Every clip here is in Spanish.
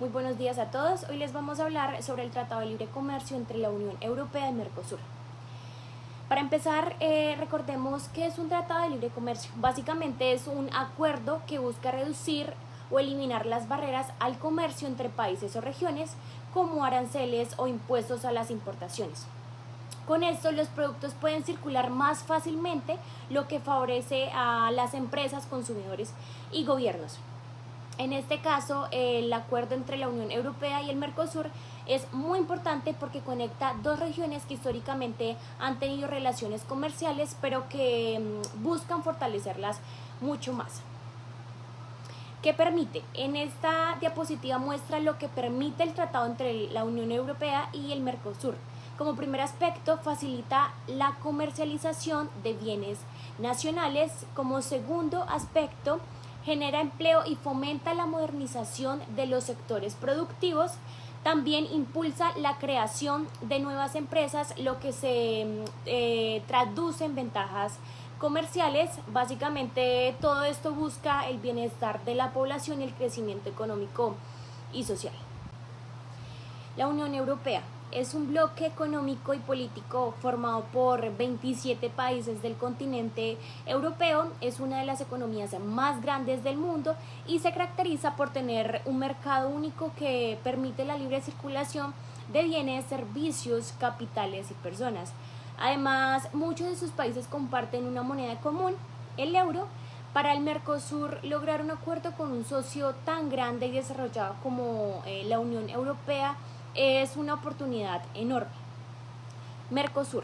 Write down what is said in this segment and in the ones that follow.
Muy buenos días a todos. Hoy les vamos a hablar sobre el Tratado de Libre Comercio entre la Unión Europea y Mercosur. Para empezar, recordemos que es un Tratado de Libre Comercio. Básicamente es un acuerdo que busca reducir o eliminar las barreras al comercio entre países o regiones, como aranceles o impuestos a las importaciones. Con esto los productos pueden circular más fácilmente, lo que favorece a las empresas, consumidores y gobiernos. En este caso, el acuerdo entre la Unión Europea y el Mercosur es muy importante porque conecta dos regiones que históricamente han tenido relaciones comerciales, pero que buscan fortalecerlas mucho más. ¿Qué permite? En esta diapositiva muestra lo que permite el tratado entre la Unión Europea y el Mercosur. Como primer aspecto, facilita la comercialización de bienes nacionales. Como segundo aspecto, genera empleo y fomenta la modernización de los sectores productivos. También impulsa la creación de nuevas empresas, lo que se traduce en ventajas comerciales. Básicamente todo esto busca el bienestar de la población y el crecimiento económico y social. La Unión Europea es un bloque económico y político formado por 27 países del continente europeo. Es una de las economías más grandes del mundo y se caracteriza por tener un mercado único que permite la libre circulación de bienes, servicios, capitales y personas. Además, muchos de sus países comparten una moneda común, el euro. Para el Mercosur, lograr un acuerdo con un socio tan grande y desarrollado como la Unión Europea es una oportunidad enorme. Mercosur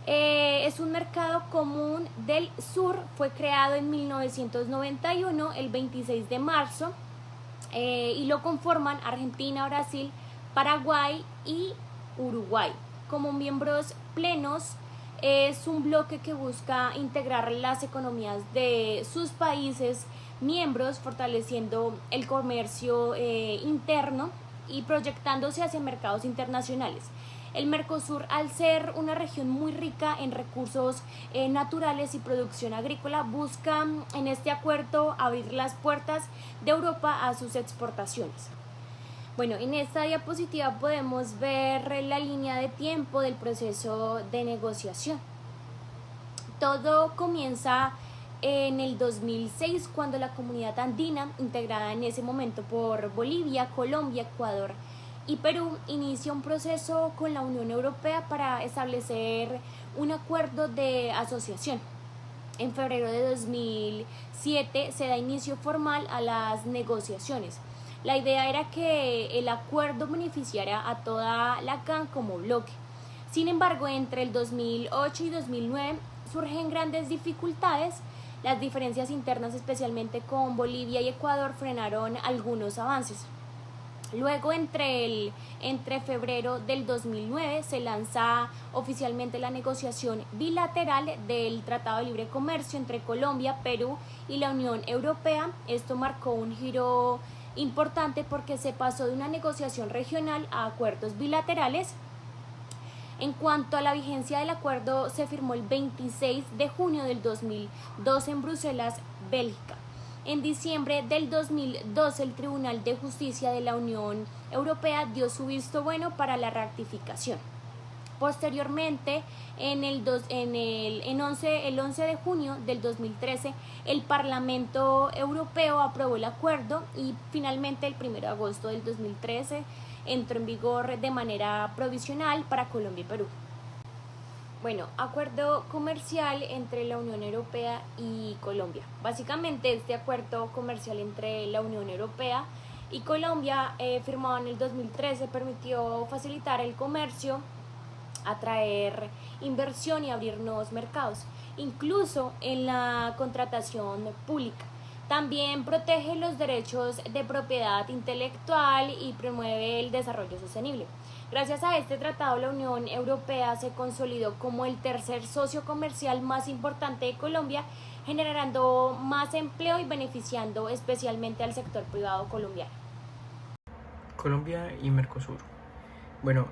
es un mercado común del sur, fue creado en 1991, el 26 de marzo, y lo conforman Argentina, Brasil, Paraguay y Uruguay. Como miembros plenos, es un bloque que busca integrar las economías de sus países miembros, fortaleciendo el comercio interno y proyectándose hacia mercados internacionales. El Mercosur, al ser una región muy rica en recursos naturales y producción agrícola, busca en este acuerdo abrir las puertas de Europa a sus exportaciones. Bueno, en esta diapositiva podemos ver la línea de tiempo del proceso de negociación. Todo comienza en el 2006, cuando la comunidad andina, integrada en ese momento por Bolivia, Colombia, Ecuador y Perú, inicia un proceso con la Unión Europea para establecer un acuerdo de asociación. En febrero de 2007 se da inicio formal a las negociaciones. La idea era que el acuerdo beneficiara a toda la CAN como bloque. Sin embargo, entre el 2008 y 2009 surgen grandes dificultades. Las diferencias internas, especialmente con Bolivia y Ecuador, frenaron algunos avances. Luego, entre febrero del 2009, se lanza oficialmente la negociación bilateral del Tratado de Libre Comercio entre Colombia, Perú y la Unión Europea. Esto marcó un giro importante porque se pasó de una negociación regional a acuerdos bilaterales. En cuanto a la vigencia del acuerdo, se firmó el 26 de junio del 2012 en Bruselas, Bélgica. En diciembre del 2012, el Tribunal de Justicia de la Unión Europea dio su visto bueno para la ratificación. Posteriormente, el 11 de junio del 2013, el Parlamento Europeo aprobó el acuerdo y finalmente el 1 de agosto del 2013 entró en vigor de manera provisional para Colombia y Perú. Bueno, acuerdo comercial entre la Unión Europea y Colombia. Básicamente este acuerdo comercial entre la Unión Europea y Colombia, firmado en el 2013, permitió facilitar el comercio, atraer inversión y abrir nuevos mercados, incluso en la contratación pública. También protege los derechos de propiedad intelectual y promueve el desarrollo sostenible. Gracias a este tratado, la Unión Europea se consolidó como el tercer socio comercial más importante de Colombia, generando más empleo y beneficiando especialmente al sector privado colombiano. Colombia y Mercosur. Bueno,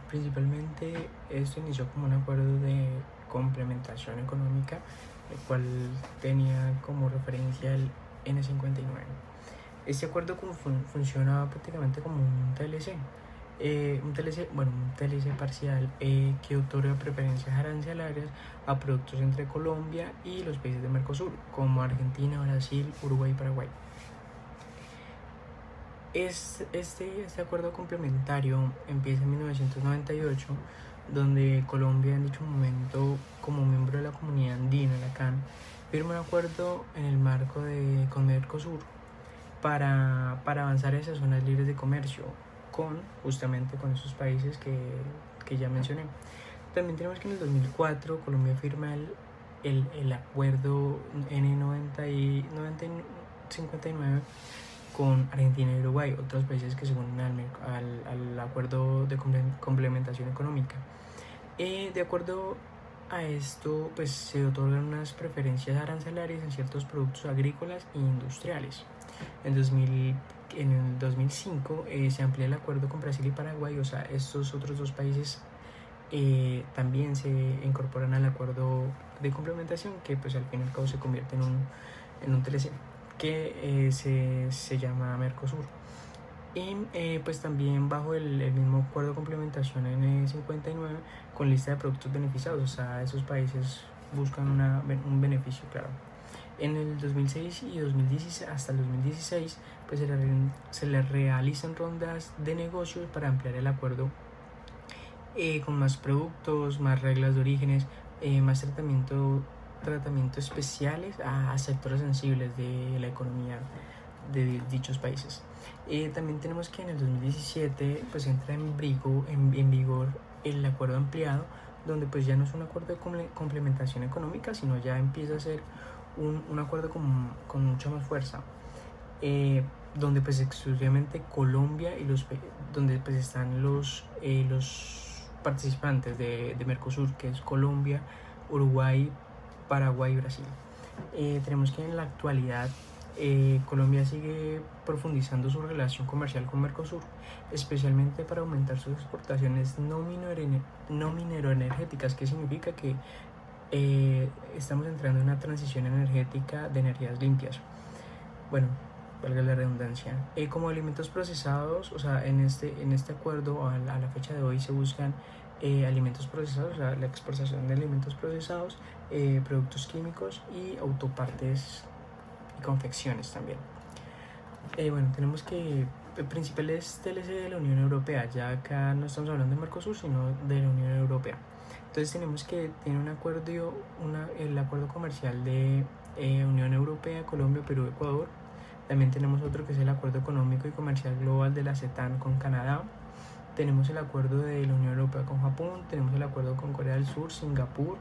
principalmente esto inició como un acuerdo de complementación económica, el cual tenía como referencia el N59. Este acuerdo funciona prácticamente como un TLC. Un TLC parcial que otorga preferencias arancelarias a productos entre Colombia y los países de Mercosur, como Argentina, Brasil, Uruguay y Paraguay. Este acuerdo complementario empieza en 1998, donde Colombia en dicho momento, como miembro de la comunidad andina, la CAN, firma un acuerdo en el marco con Mercosur para avanzar a esas zonas libres de comercio justamente con esos países que ya mencioné. También tenemos que en el 2004 Colombia firma el acuerdo N59 con Argentina y Uruguay, otros países que se unen al acuerdo de complementación económica. De acuerdo a esto, pues se otorgan unas preferencias arancelarias en ciertos productos agrícolas e industriales. En el 2005 se amplía el acuerdo con Brasil y Paraguay, o sea, estos otros dos países también se incorporan al acuerdo de complementación, que pues al fin y al cabo se convierte en un TLC que se llama Mercosur. Y pues también bajo el mismo acuerdo de complementación en 59 con lista de productos beneficiados, o sea, esos países buscan un beneficio, claro. En el 2006 y 2016, hasta el 2016, pues se le realizan rondas de negocios para ampliar el acuerdo con más productos, más reglas de orígenes, más tratamiento especiales a sectores sensibles de la economía de dichos países. También tenemos que en el 2017 pues entra en vigor el acuerdo ampliado, donde pues ya no es un acuerdo de complementación económica, sino ya empieza a ser un acuerdo con mucha más fuerza, donde pues exclusivamente Colombia y donde pues están los participantes de Mercosur, que es Colombia, Uruguay, Paraguay y Brasil. Tenemos que en la actualidad Colombia sigue profundizando su relación comercial con Mercosur, especialmente para aumentar sus exportaciones no mineroenergéticas, que significa que estamos entrando en una transición energética de energías limpias. Bueno, valga la redundancia. Como alimentos procesados, o sea, en este acuerdo a la fecha de hoy se buscan alimentos procesados, o sea, la exportación de alimentos procesados, productos químicos y autopartes y confecciones también. Bueno, tenemos que principales TLC de la Unión Europea, ya acá no estamos hablando de Mercosur, sino de la Unión Europea. Entonces tenemos que tener el acuerdo comercial de Unión Europea, Colombia, Perú, Ecuador. También tenemos otro que es el acuerdo económico y comercial global de la CETAN con Canadá. Tenemos el acuerdo de la Unión Europea con Japón, tenemos el acuerdo con Corea del Sur, Singapur,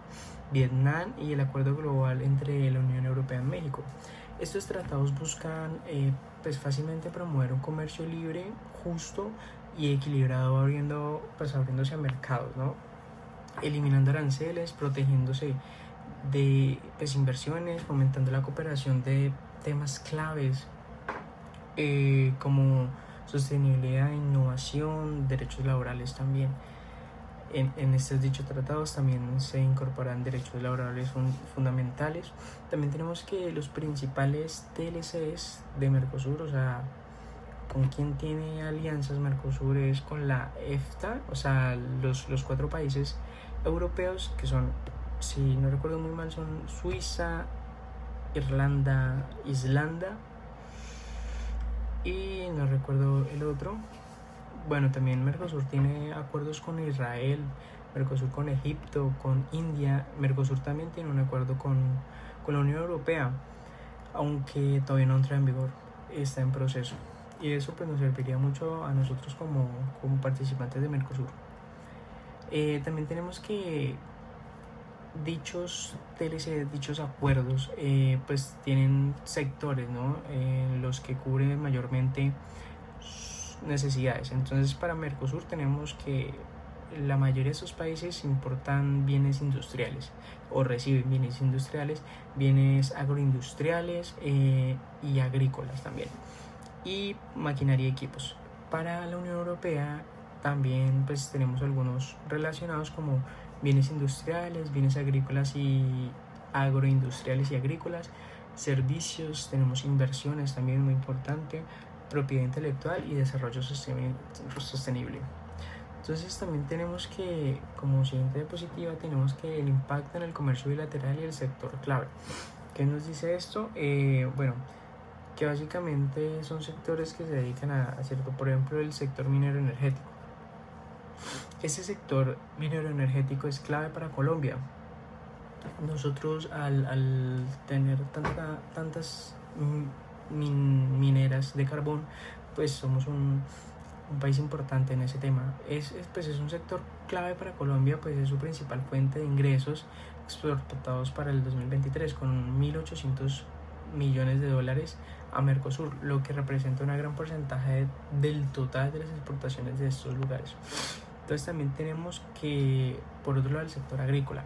Vietnam y el acuerdo global entre la Unión Europea y México. Estos tratados buscan pues fácilmente promover un comercio libre, justo y equilibrado, abriéndose a mercados, ¿no? Eliminando aranceles, protegiéndose de pues, inversiones, fomentando la cooperación de temas claves como sostenibilidad, innovación, derechos laborales también. En estos dichos tratados también se incorporan derechos laborales fundamentales. También tenemos que los principales TLCs de Mercosur, o sea, con quien tiene alianzas Mercosur es con la EFTA, o sea, los 4 países europeos que son, si no recuerdo muy mal, son Suiza, Irlanda, Islanda y no recuerdo el otro. Bueno, también Mercosur tiene acuerdos con Israel, Mercosur con Egipto, con India. Mercosur también tiene un acuerdo con la Unión Europea, aunque todavía no entra en vigor, está en proceso. Y eso pues nos serviría mucho a nosotros como participantes de Mercosur. También tenemos que dichos TLC, dichos acuerdos, pues tienen sectores, ¿no? Los que cubren mayormente necesidades. Entonces para Mercosur tenemos que la mayoría de esos países importan bienes industriales o reciben bienes industriales, bienes agroindustriales y agrícolas también, y maquinaria y equipos. Para la Unión Europea también pues tenemos algunos relacionados como bienes industriales, bienes agrícolas y agroindustriales y agrícolas, servicios, tenemos inversiones también muy importante, propiedad intelectual y desarrollo sostenible. Entonces también tenemos que, como siguiente diapositiva, tenemos que el impacto en el comercio bilateral y el sector clave. ¿Qué nos dice esto? Bueno, que básicamente son sectores que se dedican a cierto, por ejemplo, el sector minero energético. Este sector minero energético es clave para Colombia. Nosotros al tener tantas mineras de carbón, pues somos un país importante en ese tema. Pues es un sector clave para Colombia, pues es su principal fuente de ingresos exportados para el 2023 con 1.800 millones de dólares a Mercosur, lo que representa un gran porcentaje del total de las exportaciones de estos lugares. Entonces también tenemos que, por otro lado, el sector agrícola.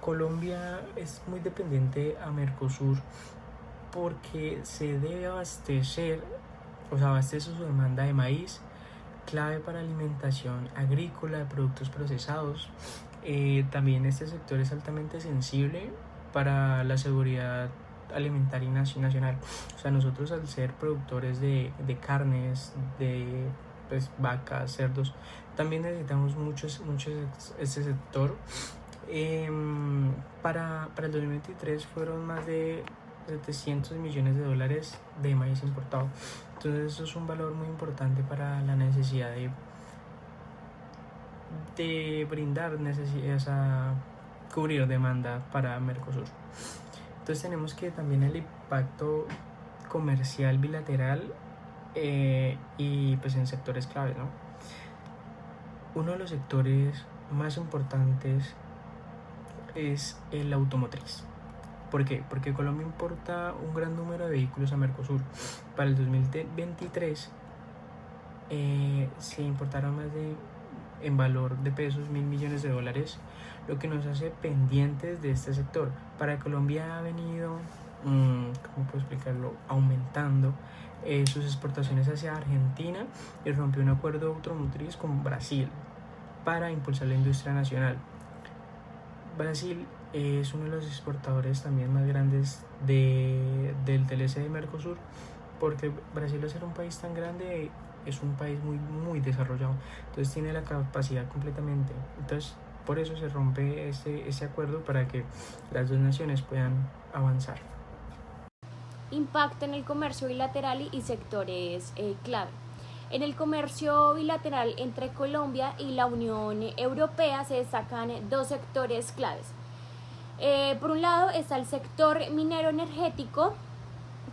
Colombia es muy dependiente a Mercosur porque se debe abastecer, abastece su demanda de maíz, clave para alimentación agrícola, de productos procesados. También este sector es altamente sensible para la seguridad alimentaria nacional. Nosotros al ser productores de carnes, de pues, vacas, cerdos, también necesitamos mucho este sector. Para el 2023 fueron más de 700 millones de dólares de maíz importado. Entonces eso es un valor muy importante para la necesidad de brindar cubrir demanda para Mercosur. Entonces tenemos que también el impacto comercial bilateral y pues en sectores claves, ¿no? Uno de los sectores más importantes es el automotriz. ¿Por qué? Porque Colombia importa un gran número de vehículos a Mercosur. Para el 2023 se importaron en valor de pesos 1.000 millones de dólares, lo que nos hace pendientes de este sector. Para Colombia ha venido, ¿cómo puedo explicarlo?, aumentando sus exportaciones hacia Argentina y rompió un acuerdo automotriz con Brasil para impulsar la industria nacional. Brasil es uno de los exportadores también más grandes del TLC de Mercosur, porque Brasil, al ser un país tan grande, es un país muy desarrollado, entonces tiene la capacidad completamente. Entonces por eso se rompe ese acuerdo para que las dos naciones puedan avanzar. Impacto en el comercio bilateral y sectores clave. En el comercio bilateral entre Colombia y la Unión Europea se destacan dos sectores claves. Por un lado está el sector minero energético,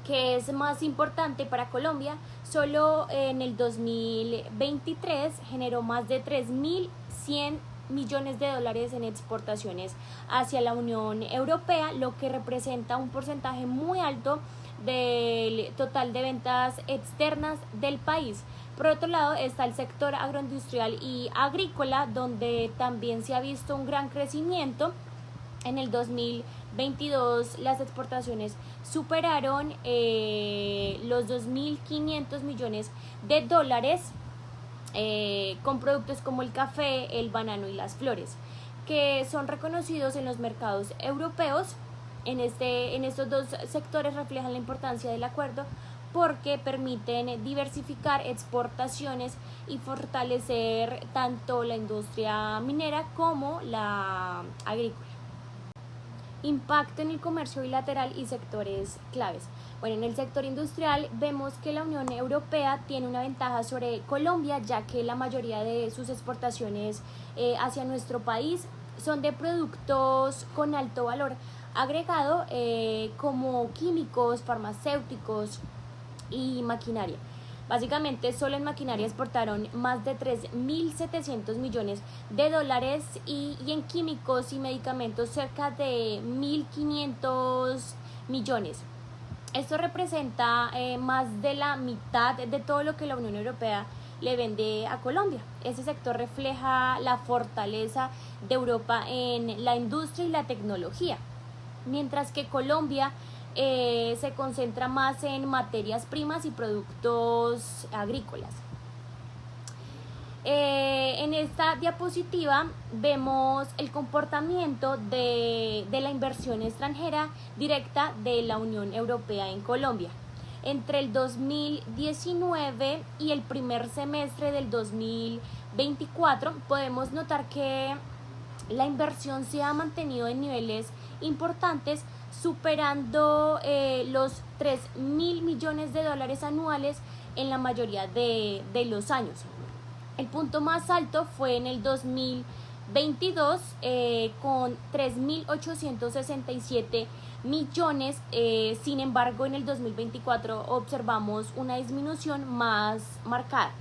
que es más importante para Colombia. Solo en el 2023 generó más de 3.100 millones de dólares en exportaciones hacia la Unión Europea, lo que representa un porcentaje muy alto del total de ventas externas del país. Por otro lado está el sector agroindustrial y agrícola, donde también se ha visto un gran crecimiento. En el 2022 las exportaciones superaron los 2.500 millones de dólares con productos como el café, el banano y las flores, que son reconocidos en los mercados europeos. En estos dos sectores reflejan la importancia del acuerdo porque permiten diversificar exportaciones y fortalecer tanto la industria minera como la agrícola. Impacto en el comercio bilateral y sectores claves. Bueno, en el sector industrial vemos que la Unión Europea tiene una ventaja sobre Colombia, ya que la mayoría de sus exportaciones hacia nuestro país son de productos con alto valor agregado, como químicos, farmacéuticos y maquinaria. Básicamente solo en maquinaria exportaron más de 3.700 millones de dólares y en químicos y medicamentos cerca de 1.500 millones. Esto representa más de la mitad de todo lo que la Unión Europea le vende a Colombia. Este sector refleja la fortaleza de Europa en la industria y la tecnología, mientras que Colombia se concentra más en materias primas y productos agrícolas. En esta diapositiva vemos el comportamiento de la inversión extranjera directa de la Unión Europea en Colombia. Entre el 2019 y el primer semestre del 2024 podemos notar que la inversión se ha mantenido en niveles importantes, superando los 3.000 millones de dólares anuales en la mayoría de los años. El punto más alto fue en el 2022 con 3.867 millones. Sin embargo, en el 2024 observamos una disminución más marcada.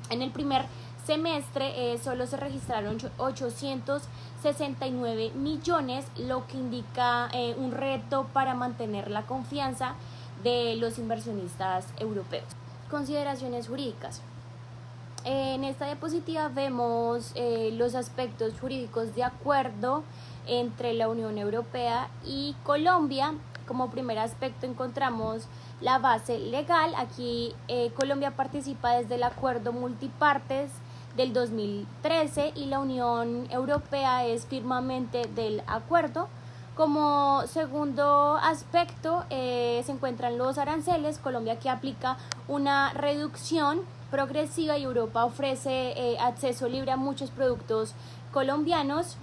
En el primer semestre solo se registraron 869 millones, lo que indica un reto para mantener la confianza de los inversionistas europeos. Consideraciones jurídicas. En esta diapositiva vemos los aspectos jurídicos de acuerdo entre la Unión Europea y Colombia. Como primer aspecto encontramos la base legal. Aquí Colombia participa desde el acuerdo multipartes del 2013 y la Unión Europea es firmante del acuerdo. Como segundo aspecto se encuentran los aranceles. Colombia que aplica una reducción progresiva y Europa ofrece acceso libre a muchos productos colombianos.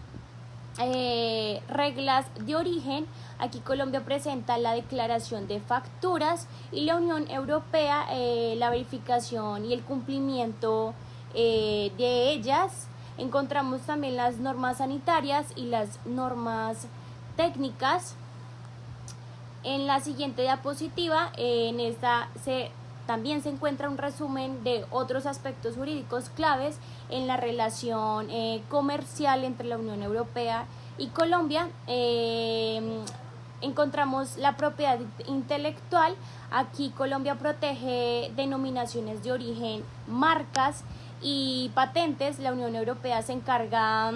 Reglas de origen. Aquí Colombia presenta la declaración de facturas y la Unión Europea la verificación y el cumplimiento de ellas. Encontramos también las normas sanitarias y las normas técnicas. En la siguiente diapositiva, en esta también se encuentra un resumen de otros aspectos jurídicos claves en la relación comercial entre la Unión Europea y Colombia. Encontramos la propiedad intelectual. Aquí Colombia protege denominaciones de origen, marcas y patentes. La Unión Europea se encarga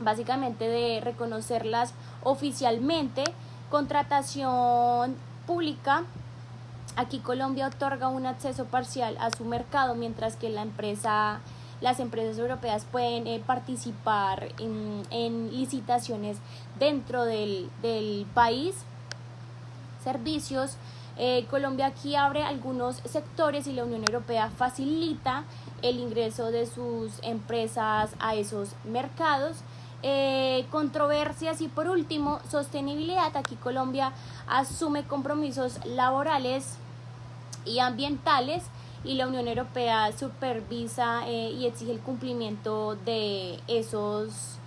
básicamente de reconocerlas oficialmente. Contratación pública. Aquí Colombia otorga un acceso parcial a su mercado, mientras que las empresas europeas pueden participar en licitaciones dentro del país. Servicios. Colombia aquí abre algunos sectores y la Unión Europea facilita el ingreso de sus empresas a esos mercados. Controversias y por último sostenibilidad. Aquí Colombia asume compromisos laborales y ambientales y la Unión Europea supervisa y exige el cumplimiento de esos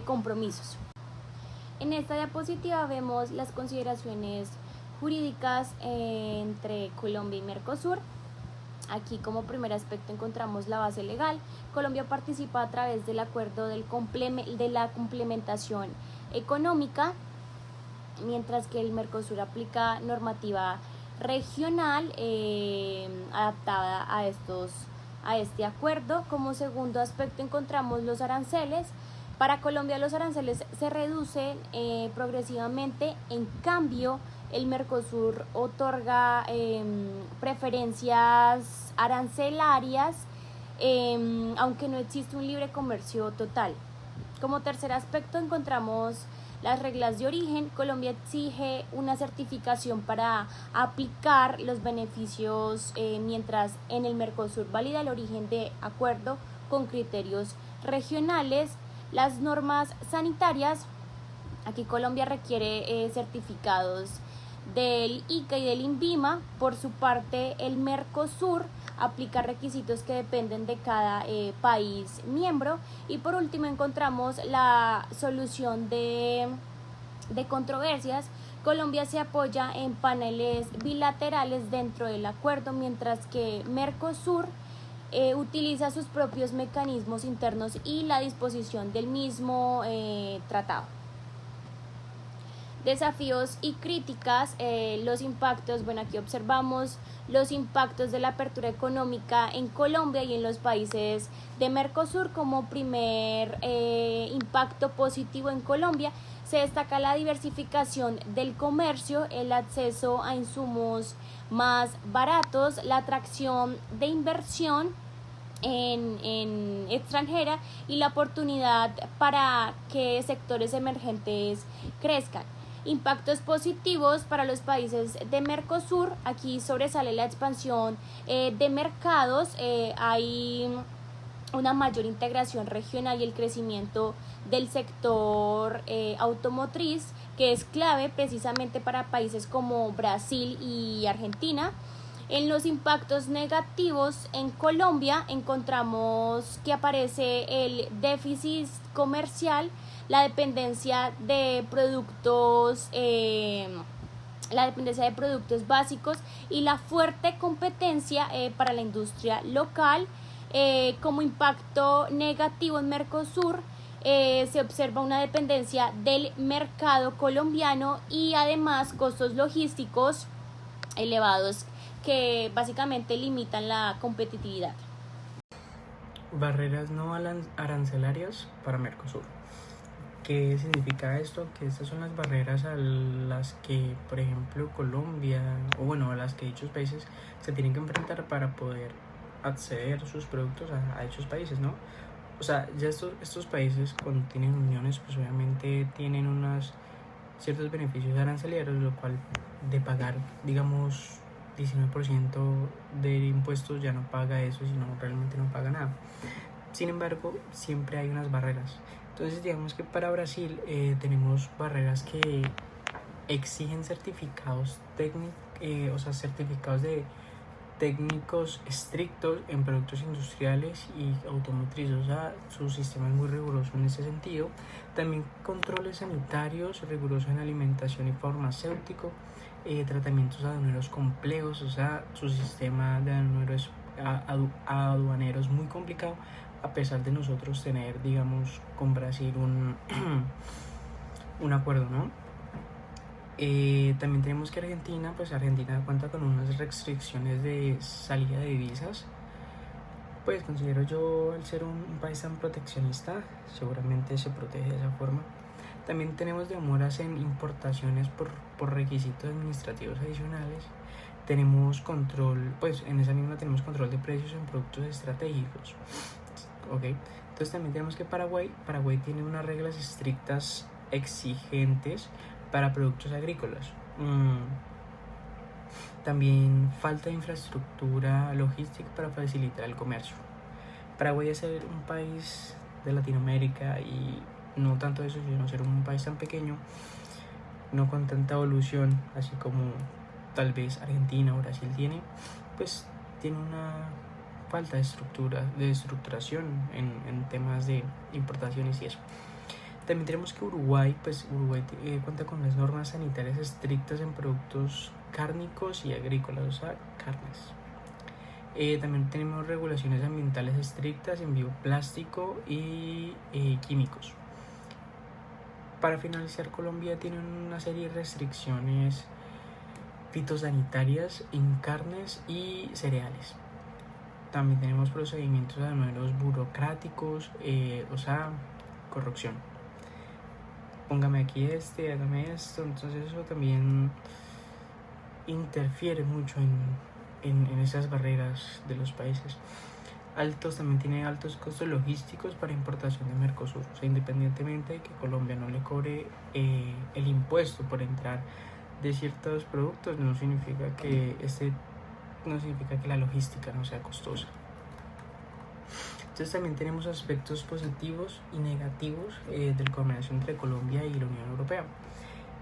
compromisos. En esta diapositiva vemos las consideraciones jurídicas entre Colombia y Mercosur. Aquí como primer aspecto encontramos la base legal. Colombia participa a través del acuerdo de la complementación económica, mientras que el Mercosur aplica normativa regional adaptada a este acuerdo. Como segundo aspecto encontramos los aranceles. Para Colombia los aranceles se reducen progresivamente. En cambio, el Mercosur otorga preferencias arancelarias, aunque no existe un libre comercio total. Como tercer aspecto encontramos las reglas de origen. Colombia exige una certificación para aplicar los beneficios, mientras en el Mercosur valida el origen de acuerdo con criterios regionales. Las normas sanitarias. Aquí Colombia requiere certificados del ICA y del INVIMA. Por su parte, el Mercosur aplica requisitos que dependen de cada país miembro. Y por último encontramos la solución de controversias. Colombia se apoya en paneles bilaterales dentro del acuerdo, mientras que Mercosur utiliza sus propios mecanismos internos y la disposición del mismo tratado. Desafíos y críticas. Los impactos. Bueno, aquí observamos los impactos de la apertura económica en Colombia y en los países de Mercosur. Como primer impacto positivo en Colombia se destaca la diversificación del comercio, el acceso a insumos más baratos, la atracción de inversión en extranjera y la oportunidad para que sectores emergentes crezcan. Impactos positivos para los países de Mercosur. Aquí sobresale la expansión de mercados. Hay una mayor integración regional y el crecimiento del sector automotriz, que es clave precisamente para países como Brasil y Argentina. En los impactos negativos en Colombia encontramos que aparece el déficit comercial, la dependencia de productos básicos y la fuerte competencia para la industria local. Como impacto negativo en Mercosur, se observa una dependencia del mercado colombiano y además costos logísticos elevados que básicamente limitan la competitividad. Barreras no arancelarias para Mercosur. ¿Qué significa esto? Que estas son las barreras a las que, por ejemplo, Colombia, o bueno, a las que dichos países se tienen que enfrentar para poder acceder sus productos a dichos países, ¿no? O sea, ya estos países cuando tienen uniones, pues obviamente tienen ciertos beneficios arancelarios, lo cual de pagar, digamos, 19% de impuestos ya no paga eso, sino realmente no paga nada. Sin embargo, siempre hay unas barreras. Entonces, digamos que para Brasil tenemos barreras que exigen certificados certificados de técnicos estrictos en productos industriales y automotrices. O sea, su sistema es muy riguroso en ese sentido. También controles sanitarios rigurosos en alimentación y farmacéutico, tratamientos aduaneros complejos. O sea, su sistema de aduanero es muy complicado, a pesar de nosotros tener, digamos, con Brasil un acuerdo, ¿no? También tenemos que Argentina cuenta con unas restricciones de salida de divisas. Pues considero yo, al ser un país tan proteccionista, seguramente se protege de esa forma. También tenemos demoras en importaciones por requisitos administrativos adicionales. Tenemos control, pues en esa misma tenemos control de precios en productos estratégicos. Ok, entonces también tenemos que Paraguay tiene unas reglas estrictas, exigentes para productos agrícolas. También falta de infraestructura logística para facilitar el comercio. Paraguay es ser un país de Latinoamérica y no tanto eso, sino ser un país tan pequeño, no con tanta evolución, así como tal vez Argentina o Brasil tiene, pues tiene una falta de estructuración en temas de importaciones y eso. También tenemos que Uruguay cuenta con las normas sanitarias estrictas en productos cárnicos y agrícolas, o sea, carnes. También tenemos regulaciones ambientales estrictas en bioplástico y químicos. Para finalizar, Colombia tiene una serie de restricciones fitosanitarias en carnes y cereales. También tenemos procedimientos aduaneros burocráticos, o sea, corrupción. Póngame aquí hágame esto. Entonces eso también interfiere mucho en esas barreras de los países. También tiene altos costos logísticos para importación de Mercosur. O sea, independientemente de que Colombia no le cobre el impuesto por entrar de ciertos productos, no significa que la logística no sea costosa. Entonces también tenemos aspectos positivos y negativos del comercio entre Colombia y la Unión Europea.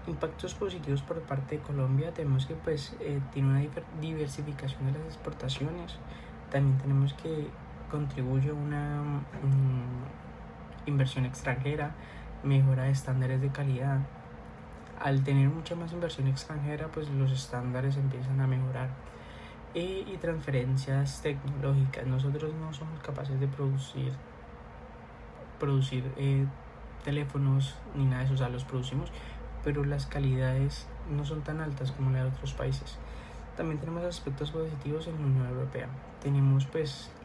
Impactos positivos por parte de Colombia, tenemos que tiene una diversificación de las exportaciones. También tenemos que contribuye a una inversión extranjera, mejora de estándares de calidad. Al tener mucha más inversión extranjera, pues los estándares empiezan a mejorar. Y transferencias tecnológicas. Nosotros no somos capaces de producir teléfonos ni nada de eso, o sea, los producimos, pero las calidades no son tan altas como las de otros países. También tenemos aspectos positivos en la Unión Europea. Tenemos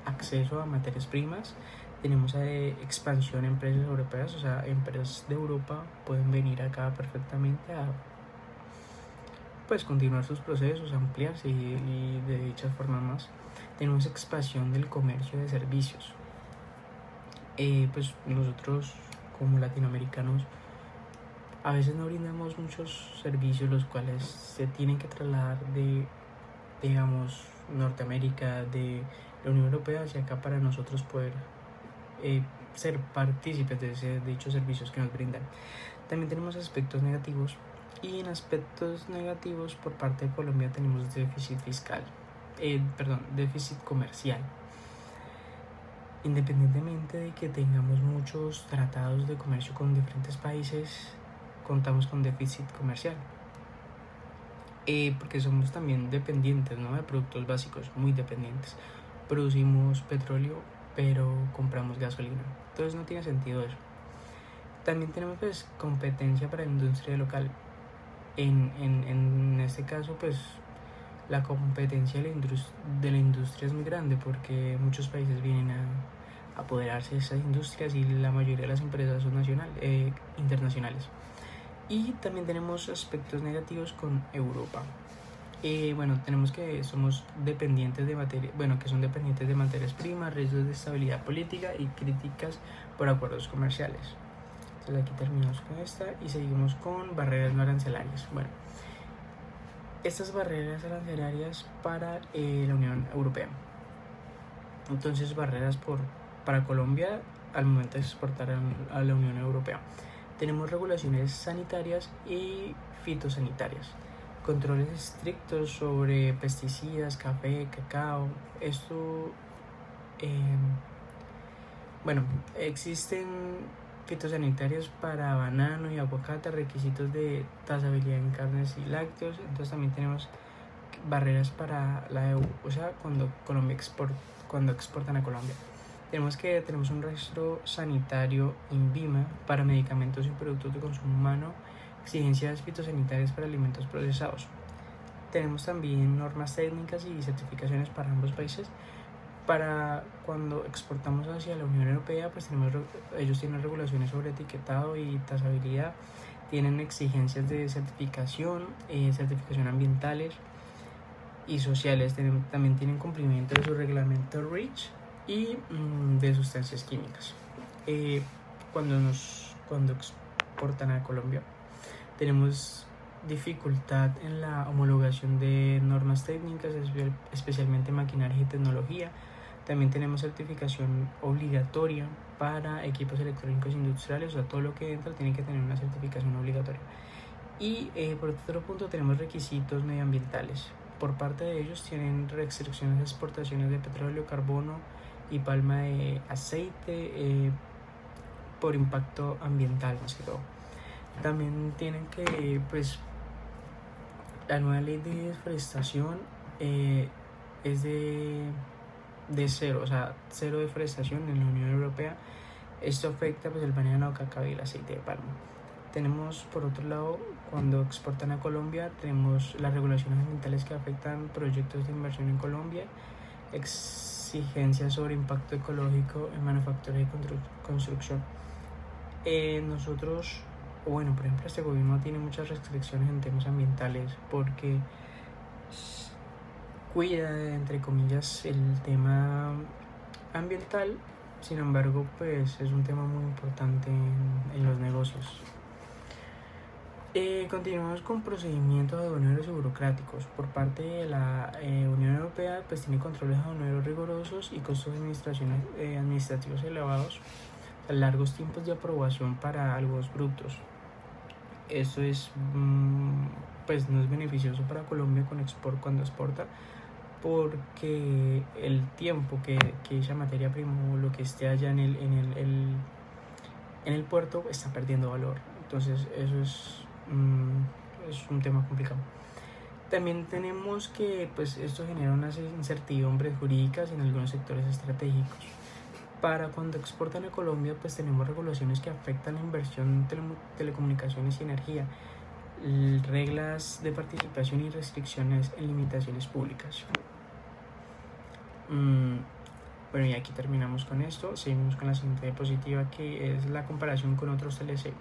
acceso a materias primas, tenemos expansión en empresas europeas, o sea, empresas de Europa pueden venir acá perfectamente pues continuar sus procesos, ampliarse y de dichas formas más. Tenemos expansión del comercio de servicios. Pues nosotros como latinoamericanos a veces no brindamos muchos servicios los cuales se tienen que trasladar de, digamos, Norteamérica, de la Unión Europea hacia acá para nosotros poder ser partícipes de dichos servicios que nos brindan. También tenemos aspectos negativos, y en aspectos negativos por parte de Colombia tenemos déficit fiscal, déficit comercial. Independientemente de que tengamos muchos tratados de comercio con diferentes países, contamos con déficit comercial. Porque somos también dependientes, ¿no?, de productos básicos, muy dependientes. Producimos petróleo, pero compramos gasolina. Entonces no tiene sentido eso. También tenemos pues competencia para la industria local. En este caso pues la competencia de la industria es muy grande porque muchos países vienen a apoderarse de esas industrias y la mayoría de las empresas son internacionales. Y también tenemos aspectos negativos con Europa. Tenemos que somos dependientes de que son dependientes de materias primas, riesgos de estabilidad política y críticas por acuerdos comerciales. Entonces aquí terminamos con esta y seguimos con barreras no arancelarias. Bueno, estas barreras arancelarias para la Unión Europea. Entonces, barreras para Colombia al momento de exportar a la Unión Europea. Tenemos regulaciones sanitarias y fitosanitarias, controles estrictos sobre pesticidas, café, cacao. Esto, existen fitosanitarios para banano y aguacate, requisitos de trazabilidad en carnes y lácteos. Entonces también tenemos barreras para la EU, o sea, cuando exportan a Colombia. Tenemos un registro sanitario INVIMA para medicamentos y productos de consumo humano, exigencias fitosanitarias para alimentos procesados. Tenemos también normas técnicas y certificaciones para ambos países. Para cuando exportamos hacia la Unión Europea, pues ellos tienen regulaciones sobre etiquetado y trazabilidad, tienen exigencias de certificación ambientales y sociales, también tienen cumplimiento de su reglamento REACH y de sustancias químicas. Cuando exportan a Colombia, tenemos dificultad en la homologación de normas técnicas, especialmente maquinaria y tecnología. También tenemos certificación obligatoria para equipos electrónicos industriales, o sea, todo lo que entra tiene que tener una certificación obligatoria. Y por otro punto tenemos requisitos medioambientales. Por parte de ellos tienen restricciones de exportaciones de petróleo, carbono y palma de aceite por impacto ambiental más que todo. También tienen que, pues, la nueva ley de deforestación es de cero, o sea, cero deforestación en la Unión Europea. Esto afecta pues el banano, cacao y el aceite de palma. Tenemos por otro lado, cuando exportan a Colombia, tenemos las regulaciones ambientales que afectan proyectos de inversión en Colombia, exigencias sobre impacto ecológico en manufactura y construcción. Por ejemplo, este gobierno tiene muchas restricciones en temas ambientales porque cuida, entre comillas, el tema ambiental. Sin embargo, pues es un tema muy importante en los negocios. Continuamos con procedimientos aduaneros y burocráticos. Por parte de la Unión Europea, pues tiene controles aduaneros rigurosos y costos administrativos elevados, largos tiempos de aprobación para algunos productos. Esto es, pues no es beneficioso para Colombia cuando exporta, porque el tiempo que esa materia prima o lo que esté allá en el puerto está perdiendo valor. Entonces eso es un tema complicado. También tenemos que pues esto genera unas incertidumbres jurídicas en algunos sectores estratégicos. Para cuando exportan a Colombia, pues tenemos regulaciones que afectan la inversión en telecomunicaciones y energía, reglas de participación y restricciones en limitaciones públicas. Y aquí terminamos con esto. Seguimos con la siguiente diapositiva, que es la comparación con otros TLC.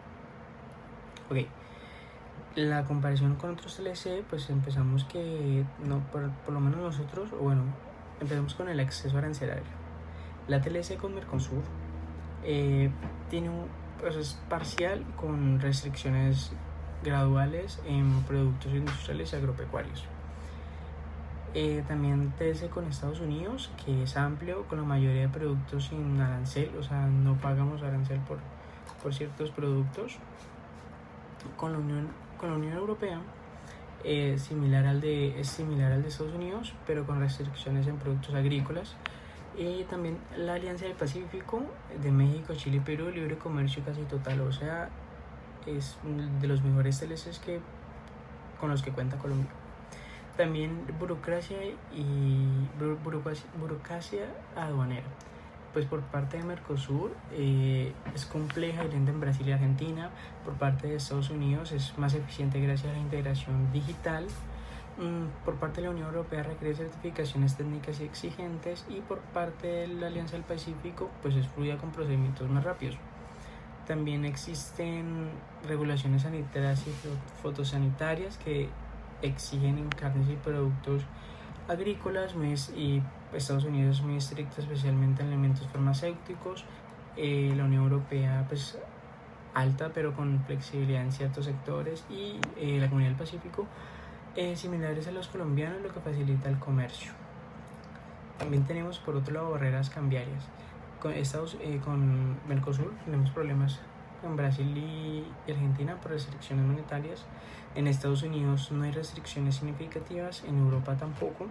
Ok. la comparación con otros TLC, pues empezamos que, no, por lo menos nosotros, bueno, empezamos con el acceso arancelario. La TLC con Mercosur tiene pues es parcial con restricciones graduales en productos industriales y agropecuarios. También TLC con Estados Unidos, que es amplio, con la mayoría de productos sin arancel, o sea, no pagamos arancel por ciertos productos. Con la Unión Europea es similar al de Estados Unidos, pero con restricciones en productos agrícolas. Y también la Alianza del Pacífico de México, Chile y Perú, libre comercio casi total, o sea, es de los mejores TLCs con los que cuenta Colombia. También burocracia aduanera. Pues por parte de Mercosur es compleja y lenta en Brasil y Argentina. Por parte de Estados Unidos es más eficiente gracias a la integración digital. Por parte de la Unión Europea requiere certificaciones técnicas y exigentes, y por parte de la Alianza del Pacífico pues es fluida con procedimientos más rápidos. También existen regulaciones sanitarias y fotosanitarias que exigen en carnes y productos agrícolas, y Estados Unidos es muy estricto especialmente en elementos farmacéuticos. La Unión Europea pues alta pero con flexibilidad en ciertos sectores, y la Comunidad del Pacífico similares a los colombianos, lo que facilita el comercio. También tenemos por otro lado barreras cambiarias. Con Mercosur tenemos problemas en Brasil y Argentina por restricciones monetarias. En Estados Unidos no hay restricciones significativas, en Europa tampoco,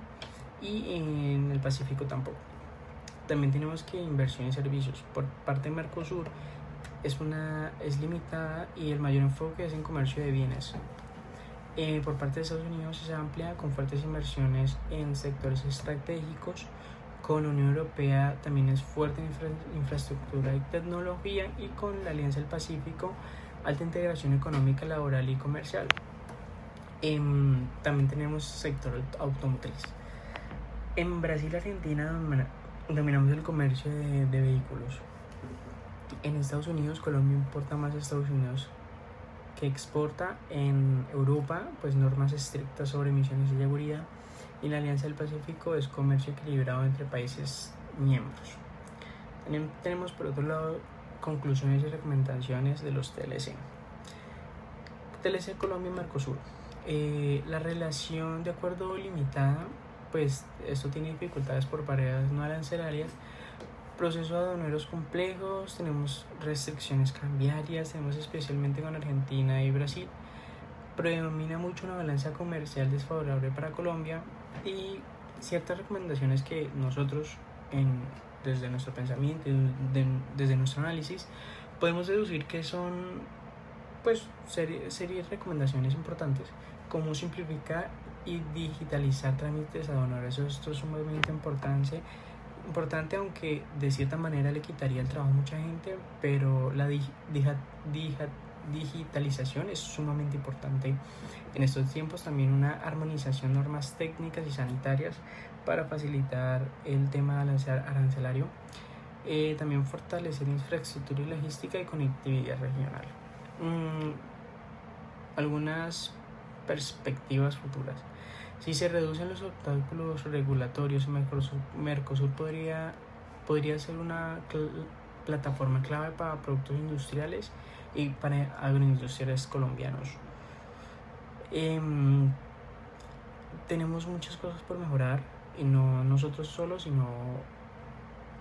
y en el Pacífico tampoco. También tenemos que inversión en servicios. Por parte de Mercosur es limitada, y el mayor enfoque es en comercio de bienes. Por parte de Estados Unidos es amplia, con fuertes inversiones en sectores estratégicos. Con la Unión Europea también es fuerte en infraestructura y tecnología, y con la Alianza del Pacífico alta integración económica, laboral y comercial. También tenemos sector automotriz. En Brasil y Argentina dominamos el comercio de vehículos. En Estados Unidos, Colombia importa más a Estados Unidos que exporta. En Europa, pues normas estrictas sobre emisiones y seguridad. Y la Alianza del Pacífico es comercio equilibrado entre países miembros. También tenemos por otro lado conclusiones y recomendaciones de los TLC. TLC Colombia y Mercosur. La relación de acuerdo limitada, pues esto tiene dificultades por barreras no arancelarias, procesos aduaneros complejos, tenemos restricciones cambiarias, tenemos especialmente con Argentina y Brasil. Predomina mucho una balanza comercial desfavorable para Colombia, y ciertas recomendaciones que nosotros desde nuestro pensamiento, desde nuestro análisis, podemos deducir que son pues series de recomendaciones importantes, como simplificar y digitalizar trámites aduaneros. Esto es sumamente importante, aunque de cierta manera le quitaría el trabajo a mucha gente, pero la digitalización es sumamente importante en estos tiempos. También una armonización de normas técnicas y sanitarias para facilitar el tema arancelario. También fortalecer infraestructura y logística y conectividad regional. Algunas perspectivas futuras. Si se reducen los obstáculos regulatorios, Mercosur podría ser una plataforma clave para productos industriales y para agroindustriales colombianos. Tenemos muchas cosas por mejorar, y no nosotros solos, sino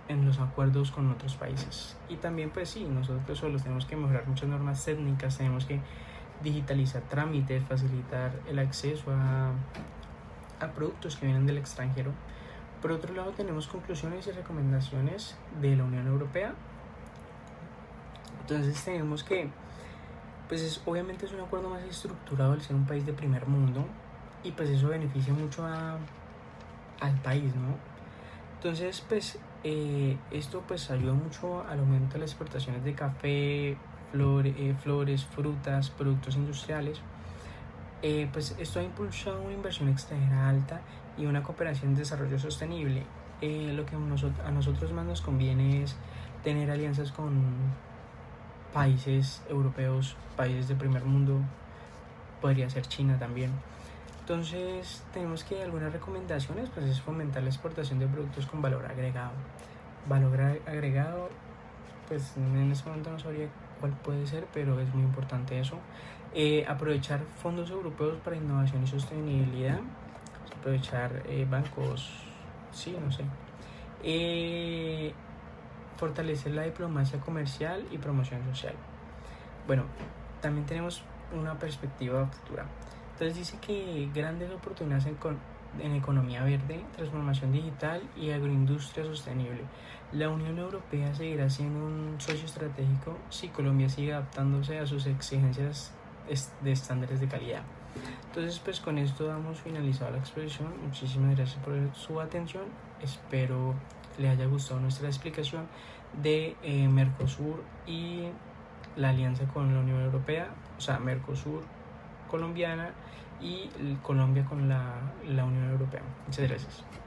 en los acuerdos con otros países. Y también pues sí, nosotros solos tenemos que mejorar muchas normas técnicas, tenemos que digitalizar trámites, facilitar el acceso a productos que vienen del extranjero. Por otro lado, tenemos conclusiones y recomendaciones de la Unión Europea. Entonces tenemos que pues obviamente es un acuerdo más estructurado al ser un país de primer mundo, y pues eso beneficia mucho al país, ¿no? Entonces pues esto pues ayuda mucho al aumento de las exportaciones de café, flores, frutas, productos industriales. Pues esto ha impulsado una inversión extranjera alta y una cooperación en desarrollo sostenible. Lo que a nosotros más nos conviene es tener alianzas con países europeos, países de primer mundo, podría ser China también. Entonces tenemos que algunas recomendaciones pues es fomentar la exportación de productos con valor agregado. Valor agregado, pues en este momento no sabría cuál puede ser, pero es muy importante eso. Aprovechar fondos europeos para innovación y sostenibilidad, aprovechar bancos, sí, no sé. Fortalecer la diplomacia comercial y promoción social. Bueno, también tenemos una perspectiva futura. Entonces dice que grandes oportunidades en economía verde, transformación digital y agroindustria sostenible. La Unión Europea seguirá siendo un socio estratégico si Colombia sigue adaptándose a sus exigencias de estándares de calidad. Entonces, pues con esto damos finalizado la exposición. Muchísimas gracias por su atención. Espero le haya gustado nuestra explicación de Mercosur y la alianza con la Unión Europea, o sea, Mercosur colombiana y Colombia con la Unión Europea. Muchas gracias.